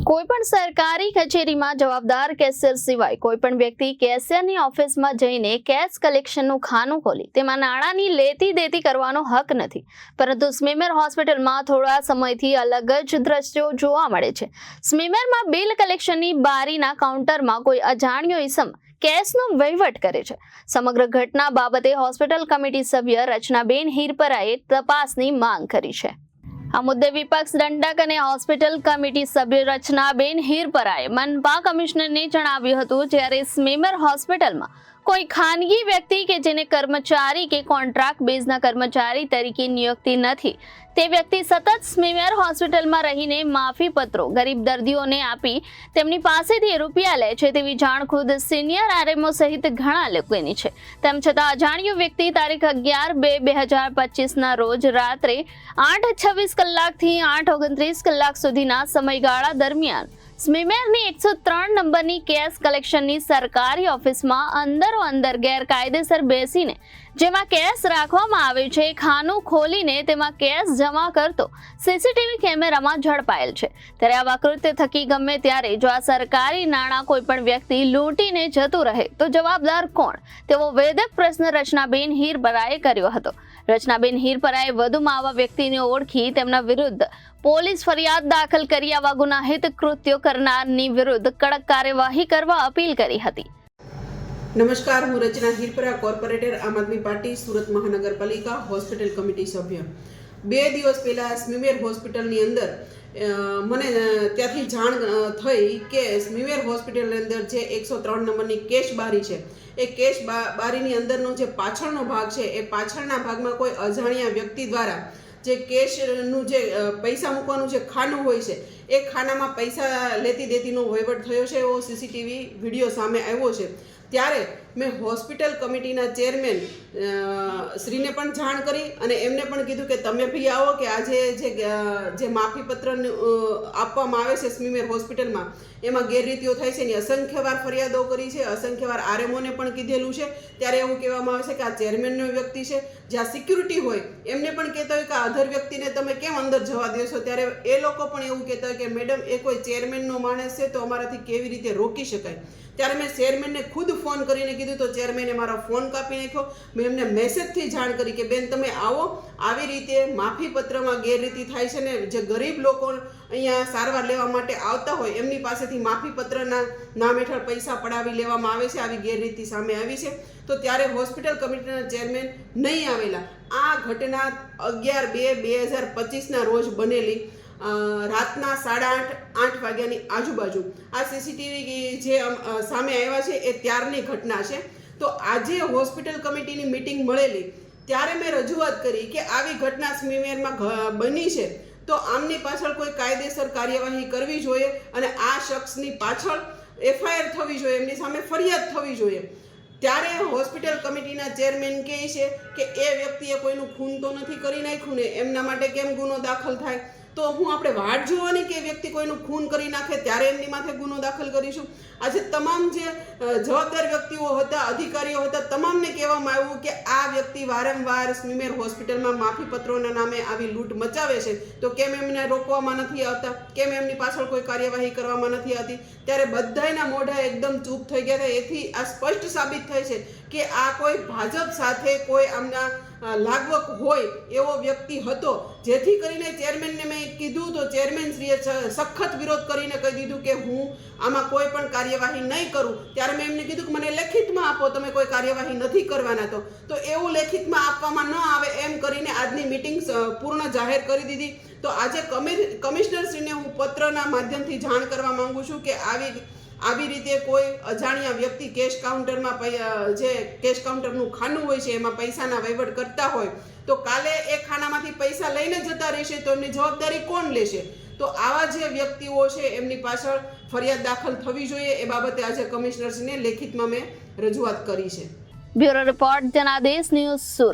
કોઈપણ સરકારી કચેરીમાં જવાબદાર કેશિયર સિવાય કોઈપણ વ્યક્તિ કેશિયરની ઓફિસમાં જઈને કેશ કલેક્શનનું ખાનું ખોલી તેમાં નાણાંની લેતી દેતી કરવાનો હક નથી, પરંતુ સ્મીમેર હોસ્પિટલમાં થોડા સમયથી અલગ જ દ્રશ્યો જોવા મળે છે। સ્મીમેરમાં બિલ કલેક્શનની બારીના કાઉન્ટરમાં કોઈ અજાણ્યો ઈસમ કેશનો વહીવટ કરે છે। સમગ્ર ઘટના બાબતે હોસ્પિટલ કમિટી સભ્ય રચનાબેન હિરપરાએ તપાસની માંગ કરી છે। આ મુદ્દે વિપક્ષ દંડક અને હોસ્પિટલ કમિટી સભ્ય રચનાબેન હિરપરાએ મનપા કમિશનરને જણાવ્યું હતું, જ્યારે સ્મીમેર હોસ્પિટલમાં કોઈ ખાનગી વ્યક્તિ કે જેને કર્મચારી કે કોન્ટ્રાક્ટ બેઝના કર્મચારી તરીકે નિયુક્તિ નથી, તે વ્યક્તિ સતત સ્મીમેર હોસ્પિટલમાં રહીને માફી પત્રો ગરીબ દર્દીઓને આપી તેમની પાસેથી રૂપિયા લે છે તેવી જાણ ખુદ સિનિયર આરએમઓ સહિત ઘણા લોકોની છે। તેમ છતાં અજાણ્યો વ્યક્તિ તારીખ 11/2/2025ના રોજ રાત્રે 8:26 કલાકથી 8:29 કલાક સુધીના સમયગાળા દરમિયાન સ્મીમેરની 103 નંબરની કેશ કલેક્શનની સરકારી ઓફિસમાં અંદર ગેરકાયદેસર બેસીને જેમાં કેશ રાખવામાં આવે છે ખાનું ખોલીને તેમાં કેશ જમા કરતો સીસીટીવી કેમેરામાં ઝડપાયેલ છે। ત્યારે આવા કૃત્ય થકી ગમે ત્યારે જો આ સરકારી નાણાં કોઈ પણ વ્યક્તિ લૂંટીને જતું રહે તો જવાબદાર કોણ, તેવો વેધક પ્રશ્ન રચનાબેન હિરપરાએ કર્યો હતો। રચનાબેન હિરપરાએ વધુમાં આવા વ્યક્તિને ઓળખી તેમના વિરુદ્ધ પોલીસ ફરિયાદ દાખલ કરી આવા ગુનાહિત કૃત્યો કરનારની વિરુદ્ધ કડક કાર્યવાહી કરવા અપીલ કરી હતી। નમસ્કાર, હું રચના હિરપરા, કોર્પોરેટર આમ આદમી પાર્ટી, સુરત મહાનગરપાલિકા, હોસ્પિટલ કમિટી સભ્ય। 2 દિવસ પહેલા સ્મીમેર હોસ્પિટલની અંદર મને ત્યાંથી જાણ થઈ કે સ્મીમેર હોસ્પિટલની અંદર જે 103 નંબરની કેશ બારી છે, એ કેશ બારીની અંદરનો જે પાછળનો ભાગ છે, એ પાછળના ભાગમાં કોઈ અજાણ્યા વ્યક્તિ દ્વારા જે કેશનું જે પૈસા મૂકવાનું જે ખાનું હોય છે, એ ખાનામાં પૈસા લેતી દેતીનો વહીવટ થયો છે એવો સીસીટીવી વિડીયો સામે આવ્યો છે। ત્યારે મેં હોસ્પિટલ કમિટીના ચેરમેન શ્રીને પણ જાણ કરી અને એમને પણ કીધું કે તમે ભી આવો કે આજે જે માફીપત્ર આપવામાં આવે છે સ્મીમેર હોસ્પિટલમાં એમાં ગેરરીતિઓ થાય છે એની અસંખ્યવાર ફરિયાદો કરી છે, અસંખ્યવાર આરએમઓને પણ કીધેલું છે। ત્યારે એવું કહેવામાં આવે છે કે આ ચેરમેનનો વ્યક્તિ છે, જ્યાં સિક્યુરિટી હોય એમને પણ કહેતા હોય કે આ અધર વ્યક્તિને તમે કેમ અંદર જવા દેશો, ત્યારે એ લોકો પણ એવું કહેતા હોય કે મેડમ એ કોઈ ચેરમેનનો માણસ છે તો અમારાથી કેવી રીતે રોકી શકાય। ત્યારે મેં ચેરમેનને ખુદ ફોન કરીને કીધું તો ચેરમેને મારો ફોન કાપી નાખ્યો। મેં એમને મેસેજથી જાણ કરી કે બેન તમે આવો, આવી રીતે માફીપત્રમાં ગેરરીતિ થાય છે ને જે ગરીબ લોકો અહીંયા સારવાર લેવા માટે આવતા હોય એમની પાસેથી માફીપત્રના નામ હેઠળ પૈસા પડાવી લેવામાં આવે છે, આવી ગેરરીતિ સામે આવી છે। તો ત્યારે હોસ્પિટલ કમિટીના ચેરમેન નહીં આવેલા। આ ઘટના 11/2/2025ના રોજ બનેલી રાતના 8:30 વાગ્યાની આજુબાજુ આ સીસીટીવી જે સામે આવ્યા છે એ ત્યારની ઘટના છે। તો આજે હોસ્પિટલ કમિટીની મીટિંગ મળેલી ત્યારે મેં રજૂઆત કરી કે આવી ઘટના સ્મીમેરમાં બની છે તો આમની પાછળ કોઈ કાયદેસર કાર્યવાહી કરવી જોઈએ અને આ શખ્સની પાછળ એફઆઈઆર થવી જોઈએ, એમની સામે ફરિયાદ થવી જોઈએ। ત્યારે હોસ્પિટલ કમિટીના ચેરમેન કહે છે કે એ વ્યક્તિએ કોઈનું ખૂન તો નથી કરી નાખ્યું ને, એમના માટે કેમ ગુનો દાખલ થાય? તો હું આપણે વાટ જોવાની કે વ્યક્તિ કોઈનું ખૂન કરી નાખે ત્યારે એમની માથે ગુનો દાખલ કરીશું? આજે તમામ જે જવાબદાર વ્યક્તિઓ હતા, અધિકારીઓ હતા, તમામને કહેવામાં આવ્યું કે આ વ્યક્તિ વારંવાર સ્મીમેર હોસ્પિટલમાં માફીપત્રોના નામે આવી લૂંટ મચાવે છે, તો કેમ એમને રોકવામાં નથી આવતા, કેમ એમની પાછળ કોઈ કાર્યવાહી કરવામાં નથી આવતી? ત્યારે બધાયના મોઢા એકદમ ચૂપ થઈ ગયા હતા। એથી આ સ્પષ્ટ સાબિત થાય છે કે આ કોઈ ભાજપ સાથે કોઈ આમના લાગવક હોય એવો વ્યક્તિ હતો, જેથી કરીને ચેરમેનને મેં કીધું તો ચેરમેનશ્રીએ સખત વિરોધ કરીને કહી દીધું કે હું આમાં કોઈ પણ કાર્યવાહી નહીં કરું। ત્યારે મેં એમને કીધું કે મને લેખિતમાં આપો, તમે કોઈ કાર્યવાહી નથી કરવાના તો એવું લેખિતમાં આપવામાં ન આવે એમ કરીને આજની મિટિંગ પૂર્ણ જાહેર કરી દીધી। તો આજે કમિશનરશ્રીને હું પત્રના માધ્યમથી જાણ કરવા માંગુ છું કે આવી રીતે કોઈ અજાણ્યા વ્યક્તિ કેશ કાઉન્ટરમાં જે કેશ કાઉન્ટરનું ખાનું હોય છે એમાં પૈસાના વહીવટ કરતા હોય તો કાલે એ ખાનામાંથી પૈસા લઈને જતા રહેશે તો એમની જવાબદારી કોણ લેશે? તો આવા જે વ્યક્તિઓ છે એમની પાછળ ફરિયાદ દાખલ થવી જોઈએ, એ બાબતે આજે કમિશનરશ્રીને લેખિતમાં મેં રજૂઆત કરી છે। Bureau report, Janadesh news, Surat.